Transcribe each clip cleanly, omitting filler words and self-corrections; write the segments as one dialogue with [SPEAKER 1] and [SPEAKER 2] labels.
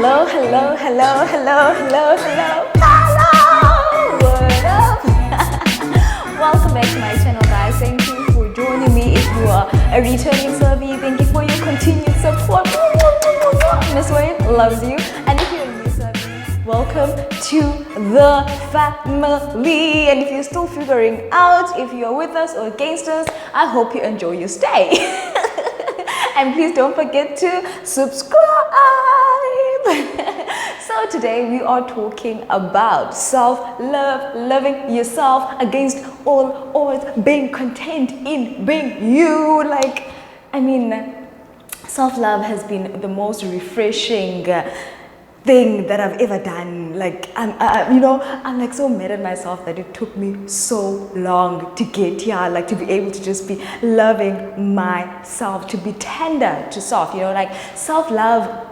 [SPEAKER 1] Hello, hello, hello, hello, hello, hello, hello! What up? Welcome back to my channel, guys. Thank you for joining me. If you are a returning survey, thank you for your continued support. Miss Wayne loves you. And if you're a new survey, welcome to the family. And if you're still figuring out if you're with us or against us, I hope you enjoy your stay. And please don't forget to subscribe. So today we are talking about self-love, loving yourself against all odds, being content in being you. Self-love has been the most refreshing thing that I've ever done. I'm like so mad at myself that it took me so long to get here, to be able to just be loving myself, to be tender to self, self-love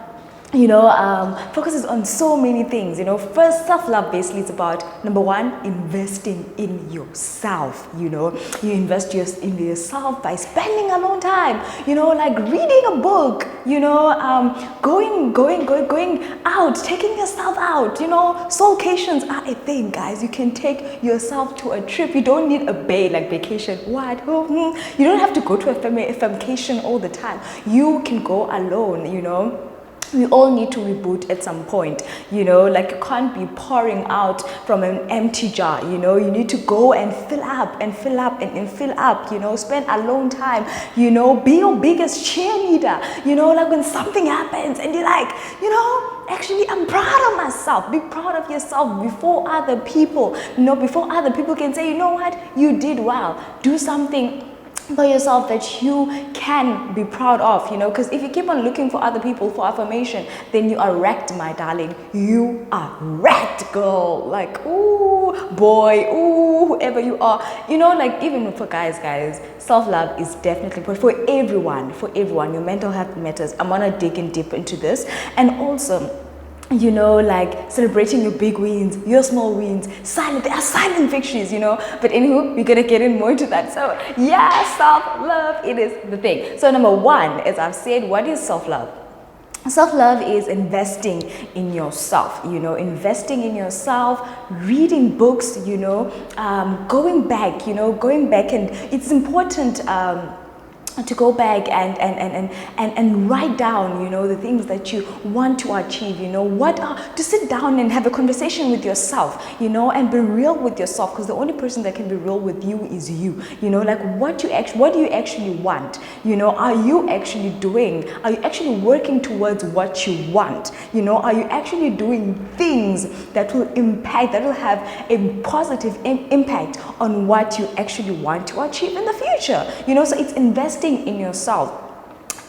[SPEAKER 1] focuses on so many things. First, self-love basically is about, number one, investing in yourself. You invest in yourself by spending alone time, reading a book, going out, taking yourself out. Soulcations are a thing, guys. You can take yourself to a trip. You don't need a vacation. What? You don't have to go to a vacation all the time. You can go alone. We all need to reboot at some point, you can't be pouring out from an empty jar, you need to go and fill up and fill up and fill up, spend alone time, be your biggest cheerleader, when something happens and you're like, actually, I'm proud of myself. Be proud of yourself before other people, before other people can say, you know what, you did well. Do something for yourself that you can be proud of, because if you keep on looking for other people for affirmation, then you are wrecked, my darling. You are wrecked, girl. Ooh, boy, ooh, whoever you are, even for guys, self-love is definitely for everyone. Your mental health matters. I'm gonna dig in deep into this. And also, celebrating your big wins, your small wins, there are silent victories, but anywho, we're gonna get in more into that. So yeah, self-love, it is the thing. So number one, as I've said, what is self-love? Self-love is investing in yourself, investing in yourself, reading books, going back, and it's important to go back and write down, the things that you want to achieve, to sit down and have a conversation with yourself, and be real with yourself, because the only person that can be real with you is you, what do you actually want, are you actually working towards what you want, are you actually doing things that will have a positive impact on what you actually want to achieve in the future, so it's investing in yourself.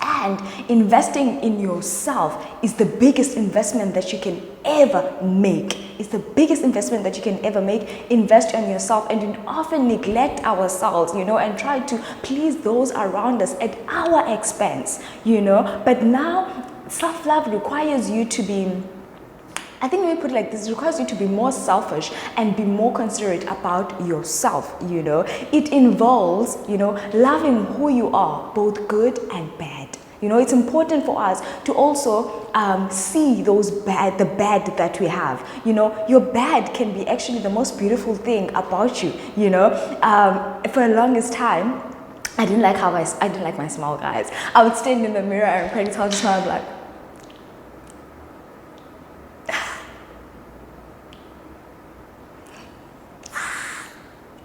[SPEAKER 1] And investing in yourself is the biggest investment that you can ever make. It's the biggest investment that you can ever make. Invest in yourself, and we often neglect ourselves, and try to please those around us at our expense, But now, self-love requires you to be, I think we put it like this, it requires you to be more selfish and be more considerate about yourself, It involves, loving who you are, both good and bad. It's important for us to also see the bad that we have. Your bad can be actually the most beautiful thing about you, For the longest time, I didn't like my smile, guys. I would stand in the mirror and practice how to smile, like,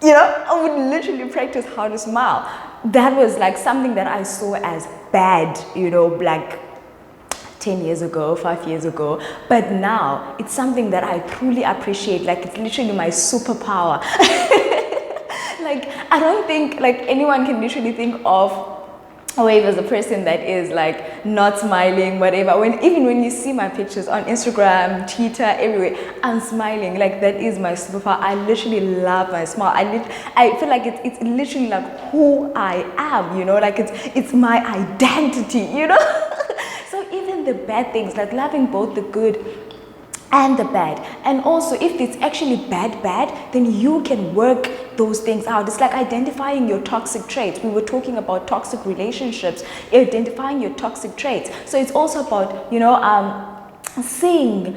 [SPEAKER 1] I would literally practice how to smile. That was something that I saw as bad, 10 years ago, 5 years ago. But now it's something that I truly appreciate. It's literally my superpower. I don't think anyone can literally think of Wave as a person that is not smiling, whatever. Even when you see my pictures on Instagram, Twitter, everywhere, I'm smiling. That is my superpower. I literally love my smile. I feel like it's literally who I am, it's my identity, So even the bad things, loving both the good and the bad. And also, if it's actually bad, then you can work those things out. It's like identifying your toxic traits. We were talking about toxic relationships, identifying your toxic traits. So it's also about, Sing,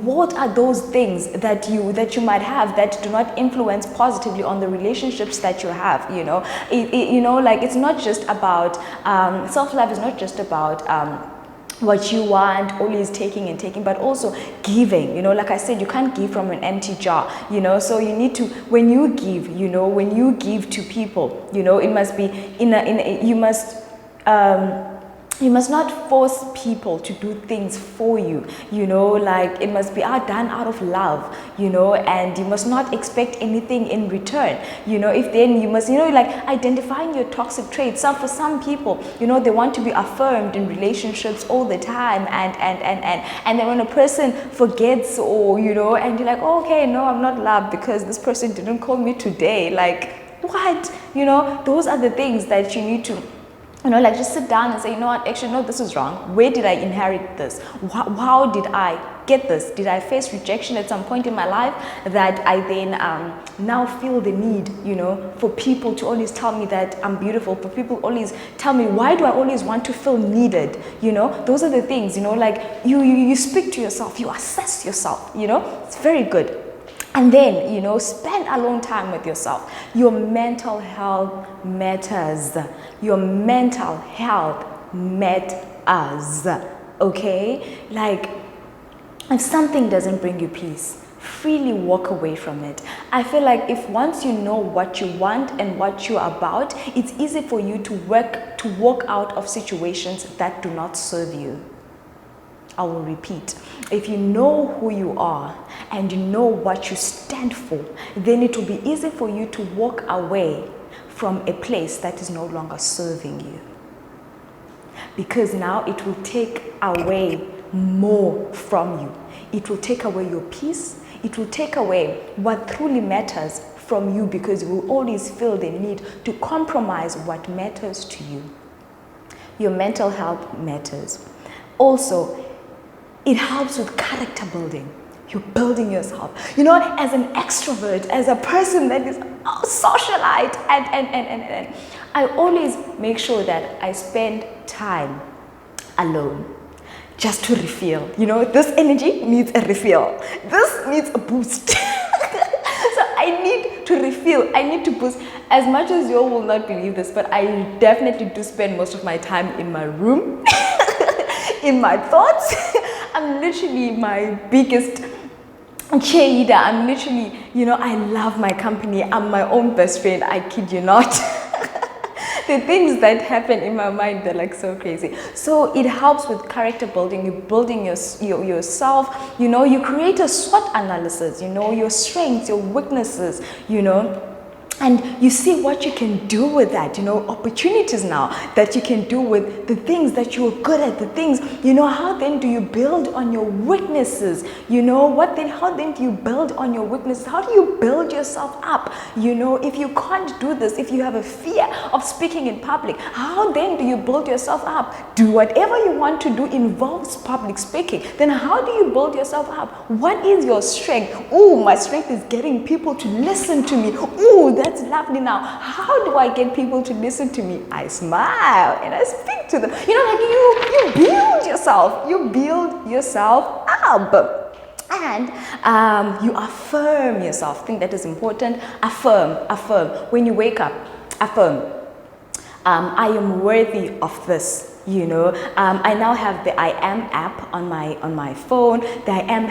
[SPEAKER 1] what are those things that you might have that do not influence positively on the relationships that you have. Like, it's not just about self-love is not just about what you want, always taking and taking, but also giving. Like I said, you can't give from an empty jar. So you need to, when you give to people, it must be you must not force people to do things for you, like it must be done out of love, and you must not expect anything in return. If then you must, like identifying your toxic traits. For some people, they want to be affirmed in relationships all the time, and then when a person forgets, or, and you're like, oh, okay, no, I'm not loved because this person didn't call me today. Like, what? Those are the things that you need to, like, just sit down and say, what, actually, no, this is wrong. Where did I inherit this? How did I get this? Did I face rejection at some point in my life that I then now feel the need, for people to always tell me that I'm beautiful, for people always tell me, why do I always want to feel needed? Those are the things, like you speak to yourself, you assess yourself, it's very good. And then, spend alone time with yourself. Your mental health matters. Your mental health matters. Okay? Like, if something doesn't bring you peace, freely walk away from it. I feel like if once you know what you want and what you're about, it's easy for you to walk out of situations that do not serve you. I will repeat. If you know who you are and you know what you stand for, then it will be easy for you to walk away from a place that is no longer serving you. Because now it will take away more from you. It will take away your peace. It will take away what truly matters from you, because you will always feel the need to compromise what matters to you. Your mental health matters. Also, it helps with character building. You're building yourself. As an extrovert, as a person that is a socialite, and I always make sure that I spend time alone just to refill. This energy needs a refill. This needs a boost. So I need to refill. I need to boost. As much as you all will not believe this, but I definitely do spend most of my time in my room, in my thoughts. I'm literally my biggest cheerleader. I'm literally, I love my company. I'm my own best friend. I kid you not. The things that happen in my mind, they're like so crazy. So it helps with character building. You're building yourself. You create a SWOT analysis, your strengths, your weaknesses, and you see what you can do with that, opportunities now that you can do with the things that you're good at, the things, how then do you build on your weaknesses? How then do you build on your weaknesses? How do you build yourself up? If you can't do this, if you have a fear of speaking in public, how then do you build yourself up? Do whatever you want to do involves public speaking. Then how do you build yourself up? What is your strength? Oh, my strength is getting people to listen to me. Oh, that's lovely. Now, how do I get people to listen to me? I smile and I speak to them. You build yourself. You build yourself up. And you affirm yourself. I think that is important. Affirm. When you wake up, affirm. I am worthy of this. I now have the I am app on my phone. The I am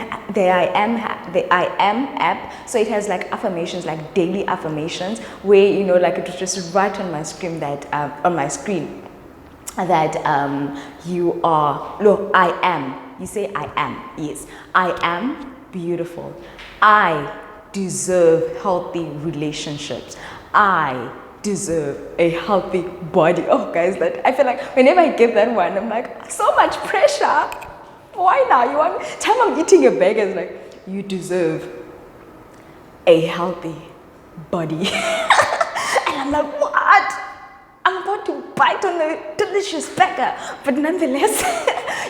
[SPEAKER 1] app. So it has like affirmations, like daily affirmations, where like it was just right on my screen that you are. Look, I am. You say I am. Yes, I am beautiful. I deserve healthy relationships. I deserve a healthy body. Oh guys, that I feel like whenever I get that one, I'm like, so much pressure. Why now? You want time I'm eating a burger, it's like, you deserve a healthy body. And I'm like, what? I'm about to bite on a delicious burger, but nonetheless,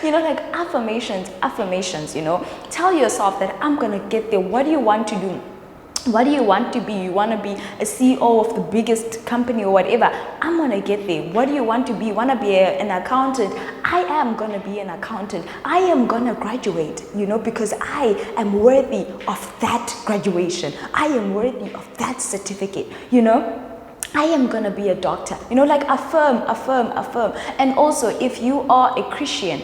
[SPEAKER 1] like affirmations, tell yourself that I'm gonna get there. What do you want to do? What do you want to be? You want to be a CEO of the biggest company or whatever. I'm going to get there. What do you want to be? You want to be an accountant? I am going to be an accountant. I am going to graduate, because I am worthy of that graduation. I am worthy of that certificate, I am going to be a doctor, like affirm. And also, if you are a Christian,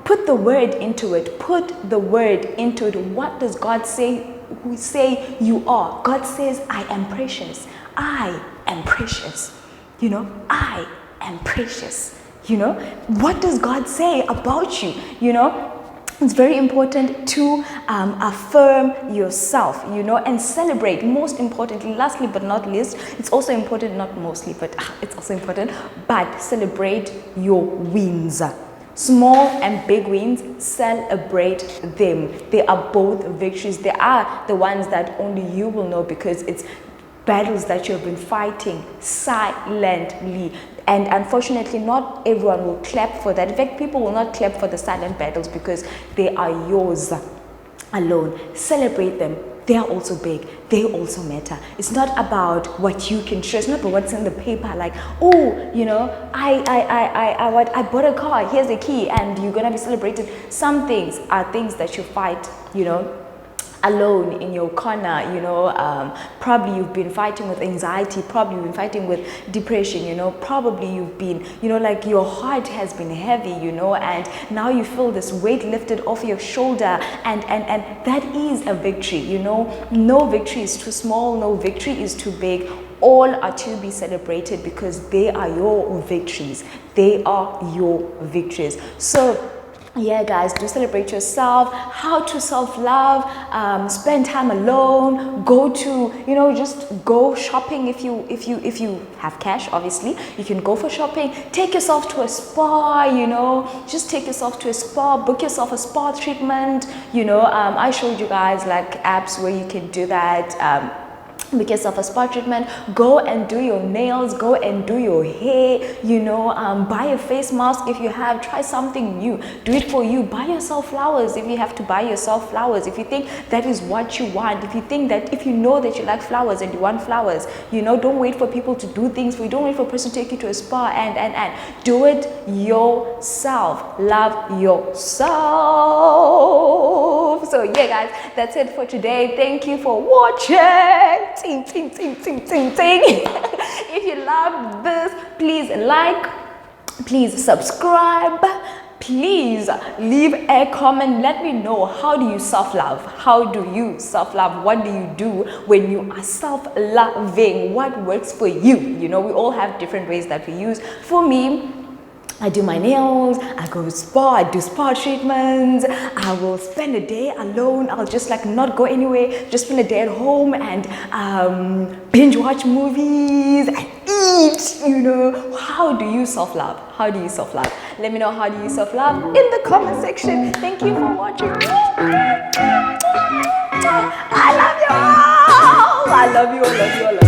[SPEAKER 1] put the word into it. Put the word into it. What does God say? Who say you are? God says, I am precious. I am precious. I am precious. What does God say about you? It's very important to affirm yourself, and celebrate. Most importantly, lastly but not least, it's also important, not mostly, but it's also important, but celebrate your wins. Small and big wins, celebrate them. They are both victories. They are the ones that only you will know, because it's battles that you have been fighting silently. And unfortunately, not everyone will clap for that. In fact, people will not clap for the silent battles because they are yours alone. Celebrate them. They are also big. They also matter. It's not about what you can show. It's not about what's in the paper. Like, oh, I bought a car. Here's the key, and you're gonna be celebrated. Some things are things that you fight, alone in your corner. Probably you've been fighting with anxiety. Probably you've been fighting with depression. Probably you've been, like your heart has been heavy. And now you feel this weight lifted off your shoulder, and that is a victory. No victory is too small. No victory is too big. All are to be celebrated because they are your victories. They are your victories. So yeah, guys, do celebrate yourself. How to self-love. Spend time alone. Go to, just go shopping if you have cash. Obviously, you can go for shopping. Take yourself to a spa. Just take yourself to a spa. Book yourself a spa treatment. I showed you guys like apps where you can do that. Because of a spa treatment, go and do your nails, go and do your hair, buy a face mask if you have, try something new, do it for you, buy yourself flowers if you have to buy yourself flowers, if you think that is what you want, if you know that you like flowers and you want flowers, don't wait for people to do things for you, don't wait for a person to take you to a spa, and do it yourself, love yourself. So yeah, guys, that's it for today. Thank you for watching. If you love this, please like, please subscribe, please leave a comment. Let me know, how do you self-love? How do you self-love? What do you do when you are self-loving? What works for you? We all have different ways that we use. For me, I do my nails, I go to spa, I do spa treatments, I will spend a day alone, I'll just not go anywhere, just spend a day at home and binge watch movies and eat, How do you self-love? How do you self-love? Let me know, how do you self-love in the comment section. Thank you for watching. I love you all. I love you all.